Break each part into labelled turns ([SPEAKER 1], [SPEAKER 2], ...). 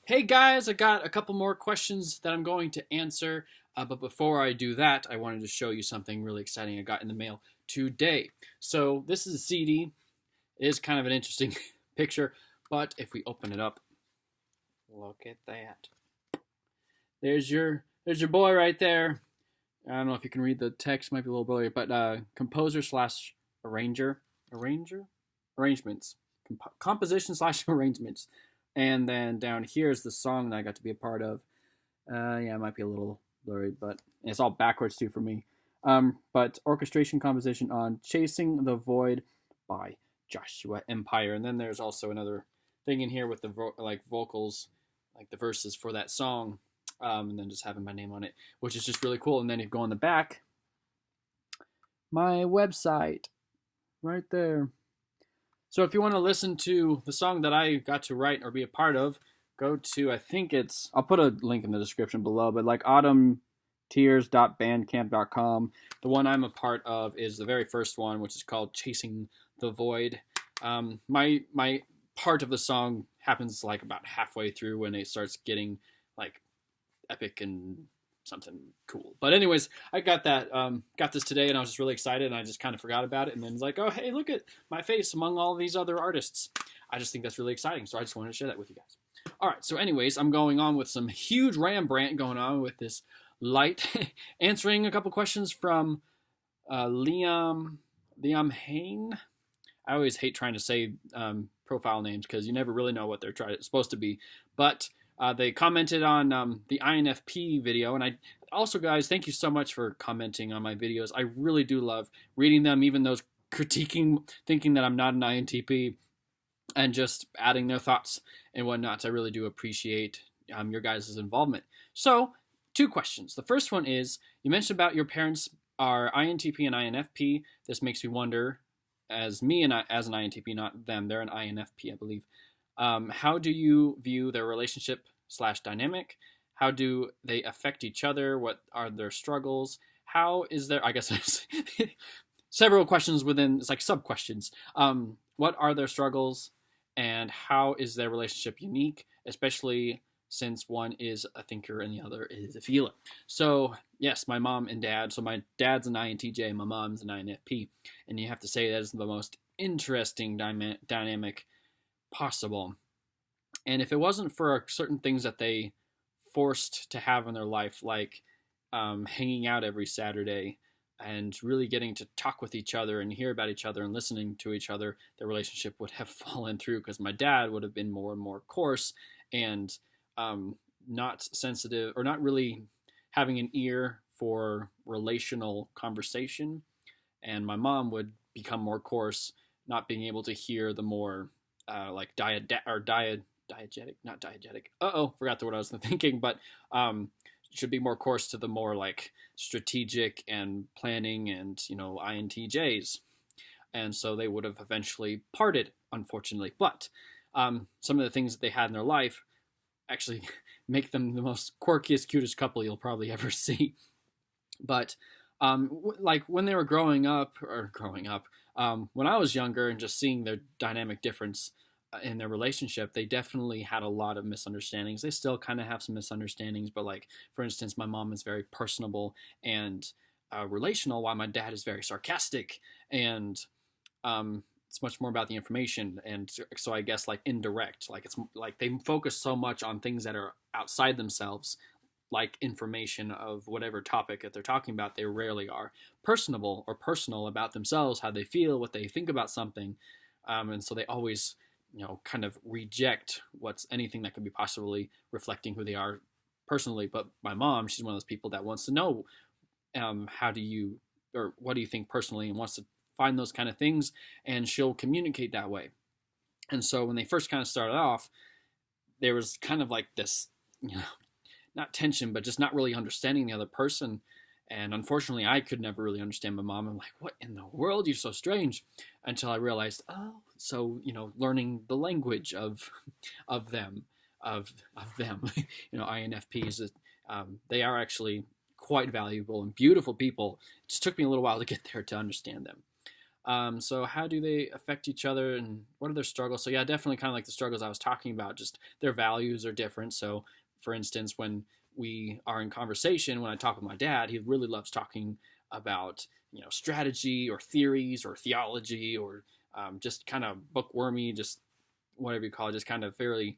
[SPEAKER 1] Hey guys, I got a couple more questions that I'm going to answer, but before I do that, I wanted to show you something really exciting I got in the mail today. So this is a CD. It is kind of an interesting picture, but if we open it up, look at that. There's your boy right there. I don't know if you can read the text, might be a little blurry, but composer slash arrangements, composition slash arrangements. And then down here is the song that I got to be a part of. Yeah, it might be a little blurry, but it's all backwards too for me. But orchestration composition on Chasing the Void by Joshua Empire. And then there's also another thing in here with the vocals, like the verses for that song, and then just having my name on it, which is just really cool. And then if you go on the back, my website right there. So if you want to listen to the song that I got to write or be a part of, go to, I think I'll put a link in the description below, but like autumntears.bandcamp.com. The one I'm a part of is the very first one, which is called Chasing the Void. My part of the song happens like about halfway through when it starts getting like epic and something cool. But anyways, I got this today, and I was just really excited, and I just kind of forgot about it, and then it's like, oh, hey, look at my face among all these other artists. I just think that's really exciting, so I just wanted to share that with you guys. All right, so anyways, I'm going on with some huge Rembrandt going on with this light, answering a couple questions from liamhain. I always hate trying to say profile names because you never really know what they're supposed to be, but they commented on the INFP video, and I also, guys, thank you so much for commenting on my videos. I really do love reading them, even those critiquing, thinking that I'm not an INTP, and just adding their thoughts and whatnot. I really do appreciate your guys' involvement. So, two questions. The first one is, you mentioned about your parents are INTP and INFP. This makes me wonder, as me and as an INTP, not them, they're an INFP, I believe. How do you view their relationship / dynamic? How do they affect each other? What are their struggles? How is there, I guess there's several questions within, it's like sub-questions. What are their struggles, and how is their relationship unique, especially since one is a thinker and the other is a feeler? So yes, my mom and dad, so my dad's an INTJ, my mom's an INFP, and you have to say that is the most interesting dynamic possible. And if it wasn't for certain things that they forced to have in their life, like hanging out every Saturday and really getting to talk with each other and hear about each other and listening to each other, their relationship would have fallen through, because my dad would have been more and more coarse and not sensitive, or not really having an ear for relational conversation, and my mom would become more coarse, not being able to hear the more like diegetic, not diegetic. Forgot the word I was thinking, but should be more course to the more like strategic and planning and, INTJs. And so they would have eventually parted, unfortunately. But some of the things that they had in their life actually make them the most quirkiest, cutest couple you'll probably ever see. But like when they were growing up, when I was younger and just seeing their dynamic difference in their relationship, they definitely had a lot of misunderstandings. They still kind of have some misunderstandings, but like, for instance, my mom is very personable and relational, while my dad is very sarcastic, and it's much more about the information. And so I guess like indirect, like it's like they focus so much on things that are outside themselves, like information of whatever topic that they're talking about. They rarely are personable or personal about themselves, how they feel, what they think about something. And so they always, kind of reject what's anything that could be possibly reflecting who they are personally. But my mom, she's one of those people that wants to know, what do you think personally, and wants to find those kind of things, and she'll communicate that way. And so when they first kind of started off, there was kind of like this, not tension, but just not really understanding the other person. And unfortunately, I could never really understand my mom. I'm like, what in the world? You're so strange. Until I realized, so, learning the language of them. INFPs, they are actually quite valuable and beautiful people. It just took me a little while to get there to understand them. So how do they affect each other, and what are their struggles? So yeah, definitely kind of like the struggles I was talking about. Just their values are different. So for instance, when we are in conversation, when I talk with my dad, he really loves talking about strategy or theories or theology or just kind of bookwormy, just whatever you call it, just kind of fairly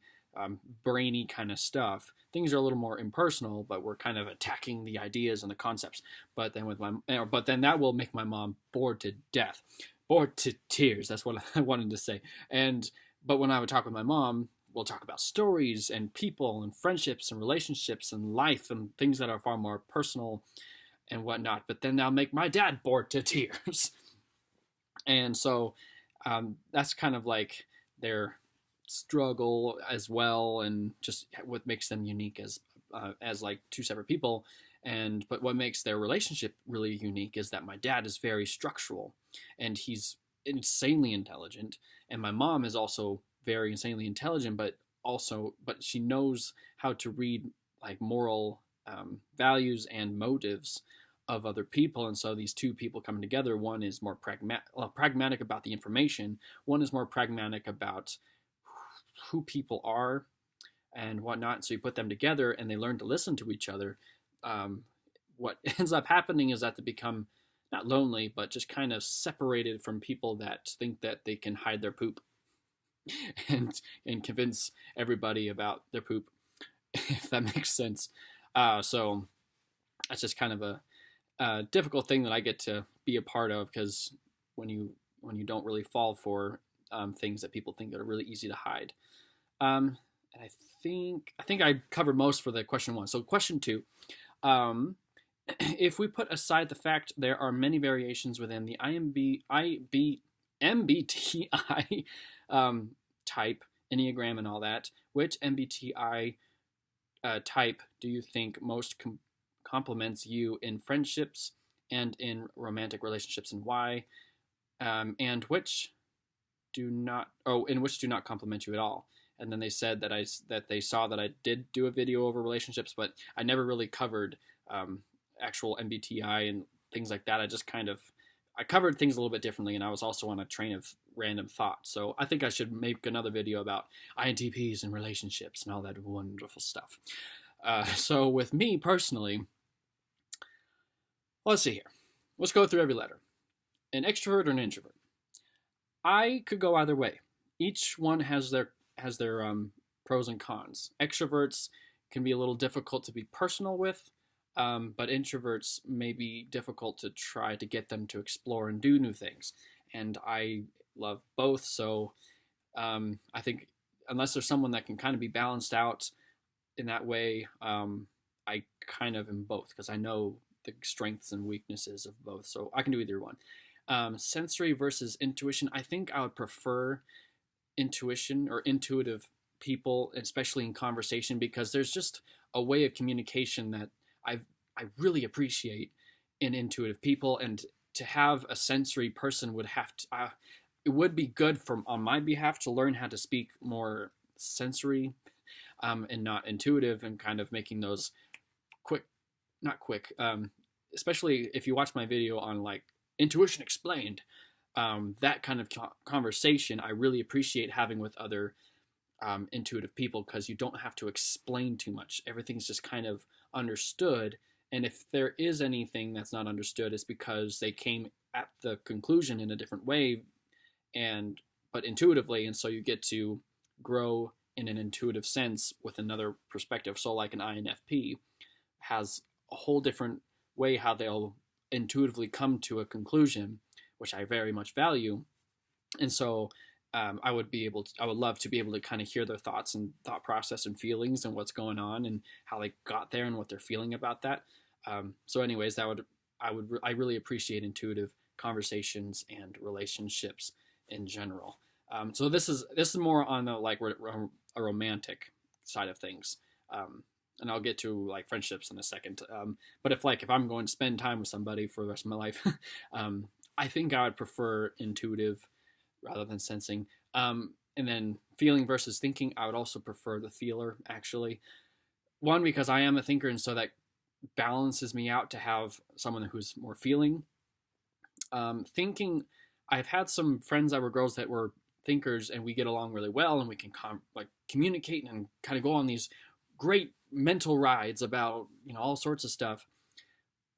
[SPEAKER 1] brainy kind of stuff. Things are a little more impersonal, but we're kind of attacking the ideas and the concepts. But then that will make my mom bored to death, bored to tears. That's what I wanted to say. But when I would talk with my mom, we'll talk about stories and people and friendships and relationships and life and things that are far more personal and whatnot. But then that'll make my dad bored to tears. And so that's kind of like their struggle as well, and just what makes them unique as like two separate people. But what makes their relationship really unique is that my dad is very structural, and he's insanely intelligent, and my mom is also very insanely intelligent, but she knows how to read like moral values and motives of other people. And so these two people coming together, one is more pragmatic about the information, one is more pragmatic about who people are and whatnot. So you put them together and they learn to listen to each other. What ends up happening is that they become not lonely, but just kind of separated from people that think that they can hide their poop and convince everybody about their poop, if that makes sense. So that's just kind of a difficult thing that I get to be a part of, because when you don't really fall for things that people think that are really easy to hide. And I think I covered most for the question one. So question two, if we put aside the fact there are many variations within the MBTI type, Enneagram and all that, which MBTI type do you think most complements you in friendships and in romantic relationships, and why? And which do not complement you at all? And then they said that they saw that I did do a video over relationships, but I never really covered actual MBTI and things like that. I covered things a little bit differently, and I was also on a train of random thought. So I think I should make another video about INTPs and relationships and all that wonderful stuff. So with me personally, let's see here. Let's go through every letter. An extrovert or an introvert? I could go either way. Each one has their pros and cons. Extroverts can be a little difficult to be personal with, but introverts may be difficult to try to get them to explore and do new things. And I love both, so I think unless there's someone that can kind of be balanced out in that way, I kind of am both, because I know the strengths and weaknesses of both, so I can do either one. Sensory versus intuition. I think I would prefer intuition or intuitive people, especially in conversation, because there's just a way of communication that I really appreciate in intuitive people, and to have a sensory person would have to it would be good on my behalf to learn how to speak more sensory and not intuitive, and kind of making those not quick, especially if you watch my video on like intuition explained, that kind of conversation I really appreciate having with other intuitive people, because you don't have to explain too much. Everything's just kind of understood, and if there is anything that's not understood, it's because they came at the conclusion in a different way, but intuitively, and so you get to grow in an intuitive sense with another perspective. So like an INFP has a whole different way how they'll intuitively come to a conclusion, which I very much value. And so I would love to be able to kind of hear their thoughts and thought process and feelings and what's going on and how they got there and what they're feeling about that. So anyways, I really appreciate intuitive conversations and relationships in general. So this is more on the like a romantic side of things. And I'll get to like friendships in a second. But if I'm going to spend time with somebody for the rest of my life, I think I would prefer intuitive rather than sensing. And then feeling versus thinking, I would also prefer the feeler, actually. One, because I am a thinker, and so that balances me out to have someone who's more feeling. Thinking, I've had some friends that were girls that were thinkers, and we get along really well, and we can like communicate and kind of go on these great mental rides about, you know, all sorts of stuff.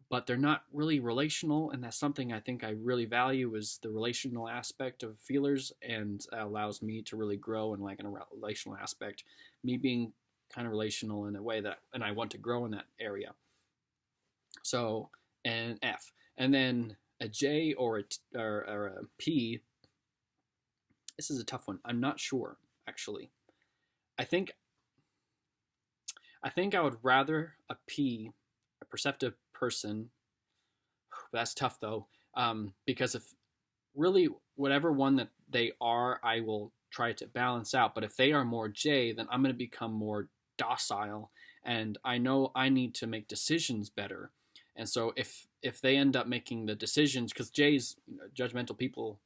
[SPEAKER 1] But they're not really relational, and that's something I think I really value, is the relational aspect of feelers, and allows me to really grow in like in a relational aspect, me being kind of relational in a way that, and I want to grow in that area. So an F, and then a J or a P. This is a tough one. I'm not sure, actually. I think I would rather a P, a perceptive person. That's tough though, because if really whatever one that they are, I will try to balance out. But if they are more J, then I'm going to become more docile, and I know I need to make decisions better. And so if they end up making the decisions, because J's, you know, judgmental people,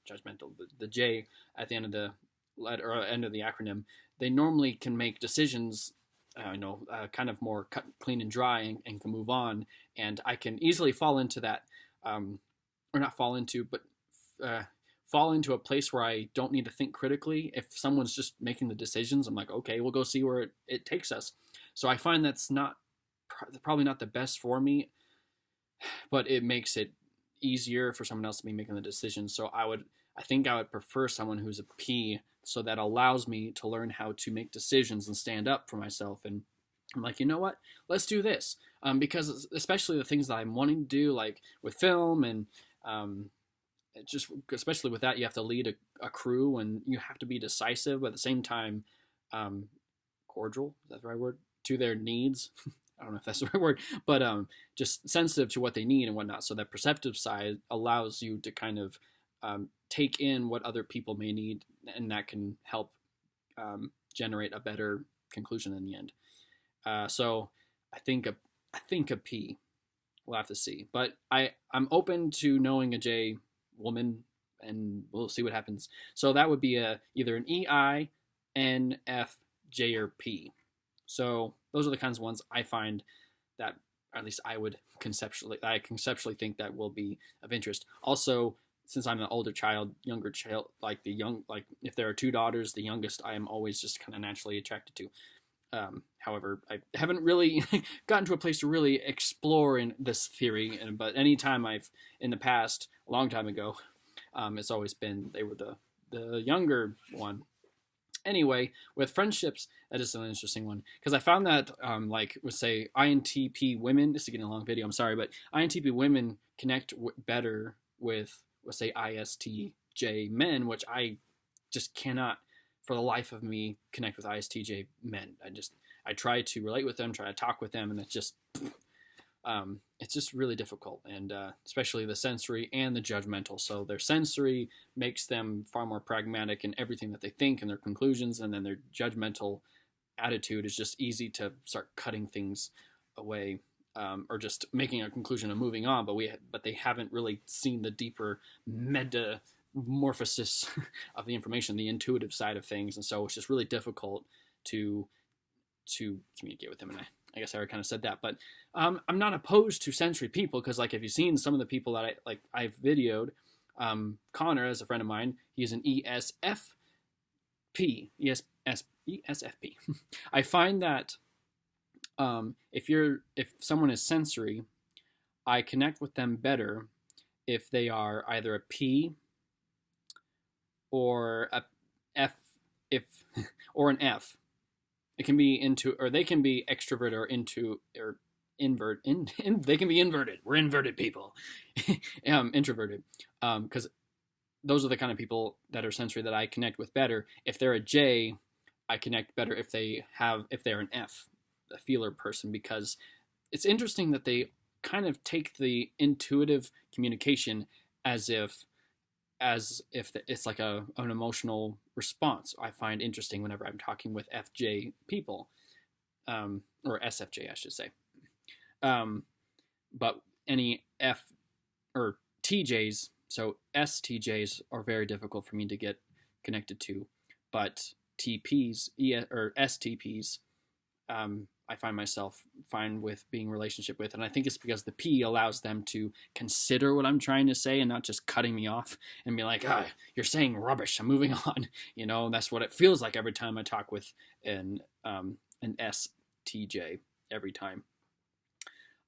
[SPEAKER 1] the J at the end of the letter or end of the acronym, they normally can make decisions, kind of more cut, clean and dry, and can move on. And I can easily fall into that, or not fall into, but fall into a place where I don't need to think critically. If someone's just making the decisions, I'm like, okay, we'll go see where it takes us. So I find that's probably not the best for me, but it makes it easier for someone else to be making the decision. So I think I would prefer someone who's a P, so that allows me to learn how to make decisions and stand up for myself. And I'm like, you know what? Let's do this. Because especially the things that I'm wanting to do, like with film, and just especially with that, you have to lead a crew, and you have to be decisive, but at the same time, cordial, is that the right word? To their needs. I don't know if that's the right word, but just sensitive to what they need and whatnot. So that perceptive side allows you to kind of take in what other people may need, and that can help generate a better conclusion in the end. So I think a P. We'll have to see, but I'm open to knowing a J woman, and we'll see what happens. So that would be either an EI, N, F, J, or P. So those are the kinds of ones I find that, or at least I conceptually think that will be of interest. Also, since I'm an older child, younger child, like if there are two daughters, the youngest I am always just kind of naturally attracted to. However, I haven't really gotten to a place to really explore in this theory, but anytime in the past, a long time ago, it's always been they were the younger one. Anyway, with friendships, that is an interesting one, because I found that, say INTP women, this is getting a long video, I'm sorry, but INTP women connect better with, let's say, ISTJ men, which I just cannot, for the life of me, connect with ISTJ men. I try to relate with them, try to talk with them, and it's just really difficult, and especially the sensory and the judgmental. So their sensory makes them far more pragmatic in everything that they think and their conclusions, and then their judgmental attitude is just easy to start cutting things away, or just making a conclusion and moving on. But they haven't really seen the deeper metamorphosis of the information, the intuitive side of things, and so it's just really difficult to communicate with them. And I guess I already kind of said that, but I'm not opposed to sensory people, because if you've seen some of the people that I've videoed, Connor, as a friend of mine, he's an ESFP. I find that if someone is sensory, I connect with them better if they are either a P or a F, or an F. It can be they can be extrovert or invert. They can be inverted. We're inverted people. Introverted. Because those are the kind of people that are sensory that I connect with better. If they're a J, I connect better if they're an F, a feeler person, because it's interesting that they kind of take the intuitive communication as if it's like an emotional response. I find interesting whenever I'm talking with FJ people, or SFJ, I should say. But any F or TJs, so STJs are very difficult for me to get connected to, but TPs or STPs, I find myself fine with being in a relationship with. And I think it's because the P allows them to consider what I'm trying to say and not just cutting me off and be like, ah, you're saying rubbish, I'm moving on. You know, and that's what it feels like every time I talk with an STJ every time.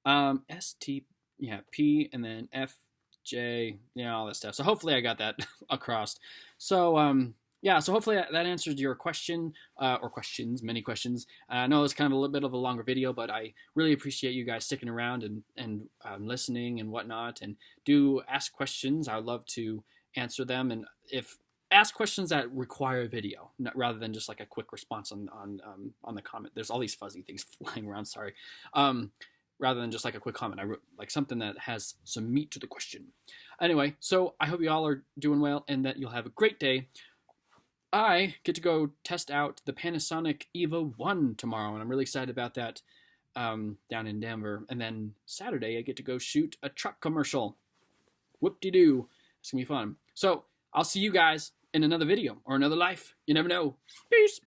[SPEAKER 1] ST, yeah, P, and then F, J, yeah, all that stuff. So hopefully I got that across. So, yeah, so hopefully that answers your question, or questions, many questions. I know it's kind of a little bit of a longer video, but I really appreciate you guys sticking around and listening and whatnot. And do ask questions. I would love to answer them. And if ask questions that require a video, rather than just like a quick response on the comment. There's all these fuzzy things flying around. Sorry. Rather than just like a quick comment, I wrote like something that has some meat to the question. Anyway, so I hope you all are doing well and that you'll have a great day. I get to go test out the Panasonic EVO 1 tomorrow, and I'm really excited about that, down in Denver. And then Saturday, I get to go shoot a truck commercial. Whoop-de-doo. It's going to be fun. So I'll see you guys in another video or another life. You never know. Peace.